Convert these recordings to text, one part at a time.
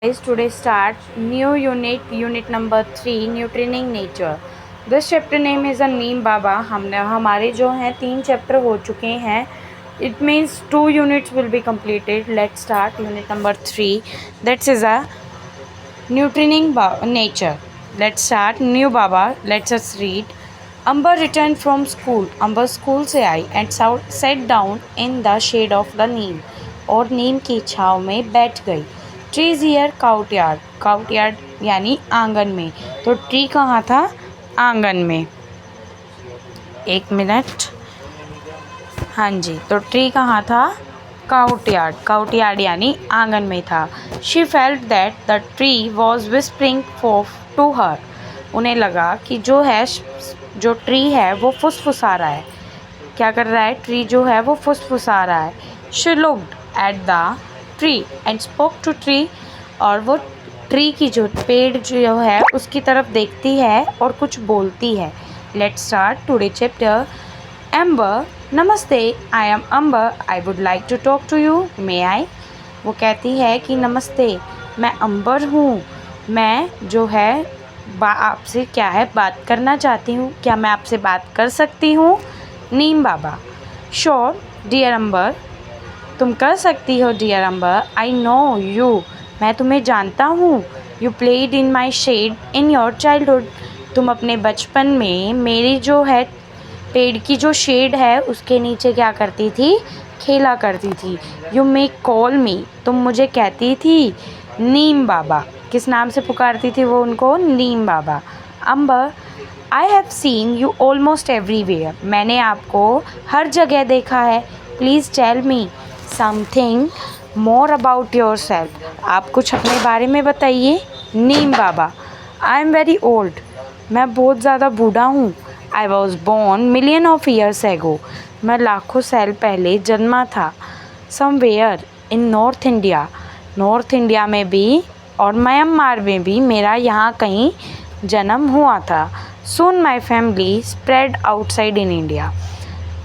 Guys, today start new unit number 3 nutritioning nature. This chapter name is a neem baba. हमारे जो हैं 3 chapter हो चुके हैं. It means 2 units will be completed. Let's start unit number 3. That is a nutritioning nature. Let's start new baba. Let's us read. Amber returned from school. Amber school से आई and sat down in the shade of the neem. और नीम की छाँव में बैठ गई. Trees here काउटयार्ड. काउटयार्ड यानी आंगन में. तो ट्री कहाँ था? आंगन में. एक मिनट. हाँ जी, तो ट्री कहाँ था? काउटयार्ड. काउटयार्ड यानी आंगन में था. She felt that the tree was whispering to her. उन्हें लगा कि जो ट्री है वो फुसफुसा रहा है. क्या कर रहा है? ट्री जो है वो फुसफुसा रहा है. She looked at the tree and spoke to tree. और वो ट्री की जो पेड़ जो है उसकी तरफ देखती है और कुछ बोलती है. Let's start today chapter. Ambar, नमस्ते. I am Ambar. I would like to talk to you. May I. वो कहती है कि नमस्ते, मैं अम्बर हूँ. मैं जो है आपसे क्या है बात करना चाहती हूँ. क्या मैं आपसे बात कर सकती हूँ? नीम बाबा. Sure dear Ambar. तुम कर सकती हो dear Ambar. I know you. मैं तुम्हें जानता हूँ. You played in my shade in your childhood. तुम अपने बचपन में मेरी जो है पेड़ की जो शेड है उसके नीचे क्या करती थी? खेला करती थी. यू मे कॉल मी. तुम मुझे कहती थी नीम बाबा. किस नाम से पुकारती थी वो उनको? Neem Baba. Ambar, I have seen you almost everywhere. मैंने आपको हर जगह देखा है. Please tell me something more about yourself. आप कुछ अपने बारे में बताइए. Neem Baba. I am very old. मैं बहुत ज़्यादा बूढ़ा हूँ. I was born million of years ago. मैं लाखों साल पहले जन्मा था. Somewhere in North India. North India में भी और म्यांमार में भी मेरा यहाँ कहीं जन्म हुआ था. Soon my family spread outside in India.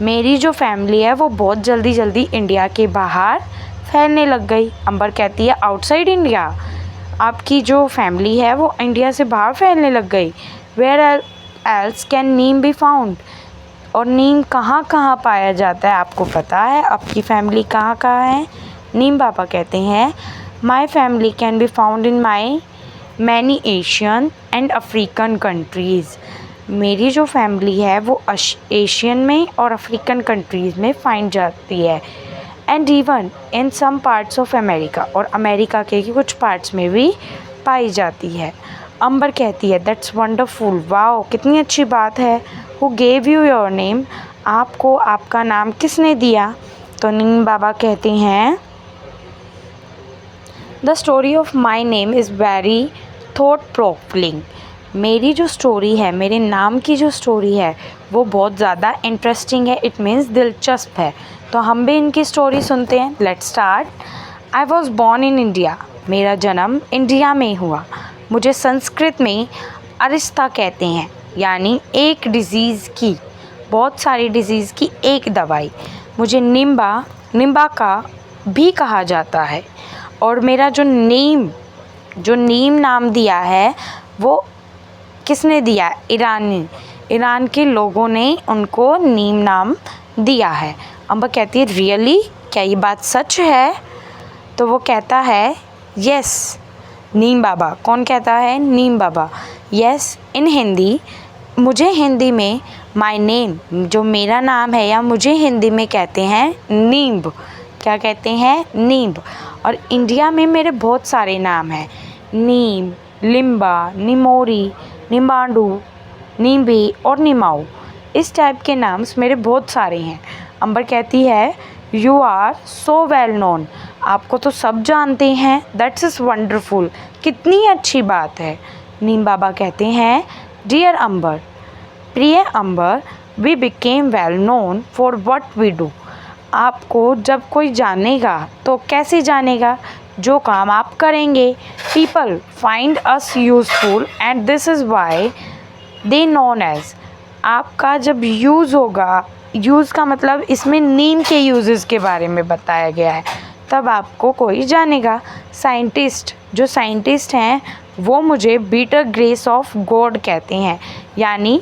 मेरी जो फैमिली है वो बहुत जल्दी इंडिया के बाहर फैलने लग गई. अंबर कहती है आउटसाइड इंडिया. आपकी जो फैमिली है वो इंडिया से बाहर फैलने लग गई. Where else can neem be found. और नीम कहाँ कहाँ पाया जाता है? आपको पता है आपकी फैमिली कहाँ कहाँ है? नीम बाबा कहते हैं my family can be found in my many Asian and African countries. मेरी जो फैमिली है वो एशियन में और अफ्रीकन कंट्रीज़ में फाइंड जाती है. And even in some parts of America. और अमेरिका के कुछ पार्ट्स में भी पाई जाती है. अंबर कहती है दैट्स वंडरफुल. वाओ, कितनी अच्छी बात है. Who gave you your name. आपको आपका नाम किसने दिया? तो नीम बाबा कहते हैं the story of my name is very thought provoking. मेरी जो स्टोरी है, मेरे नाम की जो स्टोरी है वो बहुत ज़्यादा इंटरेस्टिंग है. इट मीन्स दिलचस्प है. तो हम भी इनकी स्टोरी सुनते हैं. Let's start. I was born in India. मेरा जन्म इंडिया में हुआ. मुझे संस्कृत में अरिस्ता कहते हैं, यानी एक डिज़ीज़ की, बहुत सारी डिज़ीज़ की एक दवाई. मुझे निम्बा का भी कहा जाता है. और मेरा जो नीम नाम दिया है वो किसने दिया? ईरान के लोगों ने उनको नीम नाम दिया है. अम्बर कहती है रियली, क्या ये बात सच है? तो वो कहता है यस. नीम बाबा. कौन कहता है? नीम बाबा. Yes in Hindi. मुझे हिंदी में माय नेम, जो मेरा नाम है, या मुझे हिंदी में कहते हैं नींब. क्या कहते हैं? नींब. और इंडिया में मेरे बहुत सारे नाम हैं. नीम, लिम्बा, निमोरी, निम्बाडू, नींबी और निमाऊ. इस टाइप के नाम्स मेरे बहुत सारे हैं. अंबर कहती है you are so well known. आपको तो सब जानते हैं. That's is wonderful. कितनी अच्छी बात है. नीम बाबा कहते हैं डियर अम्बर, प्रिय Ambar, we became well known for what we do. आपको जब कोई जानेगा तो कैसे जानेगा? जो काम आप करेंगे. People find us useful and this is why they known as. आपका जब यूज़ होगा, यूज़ का मतलब इसमें नीम के यूजेस के बारे में बताया गया है. तब आपको कोई जानेगा। साइंटिस्ट, जो साइंटिस्ट हैं वो मुझे बिटर ग्रेस ऑफ गॉड कहते हैं, यानी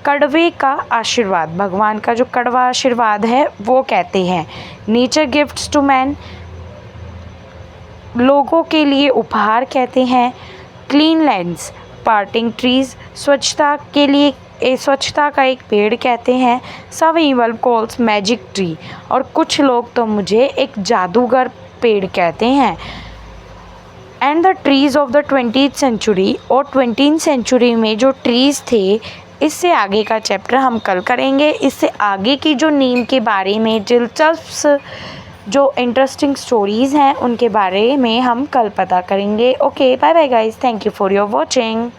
कड़वे का आशीर्वाद, भगवान का जो कड़वा आशीर्वाद है वो कहते हैं। नेचर गिफ्ट्स टू मैन, लोगों के लिए उपहार कहते हैं। क्लीन लैंड्स, पार्टिंग ट्रीज, स्वच्छता के लिए स्वच्छता का एक पेड़ कहते हैं। सम इवल कॉल्स मैजिक ट्री, और कुछ लोग तो मुझे एक जादूगर पेड़ कहते हैं। And the trees of the 20th century, और 20th सेंचुरी में जो ट्रीज़ थे, इससे आगे का चैप्टर हम कल करेंगे। इससे आगे की जो नीम के बारे में दिलचस्प जो इंटरेस्टिंग स्टोरीज़ हैं उनके बारे में हम कल पता करेंगे। Okay, bye bye guys, thank you for your watching.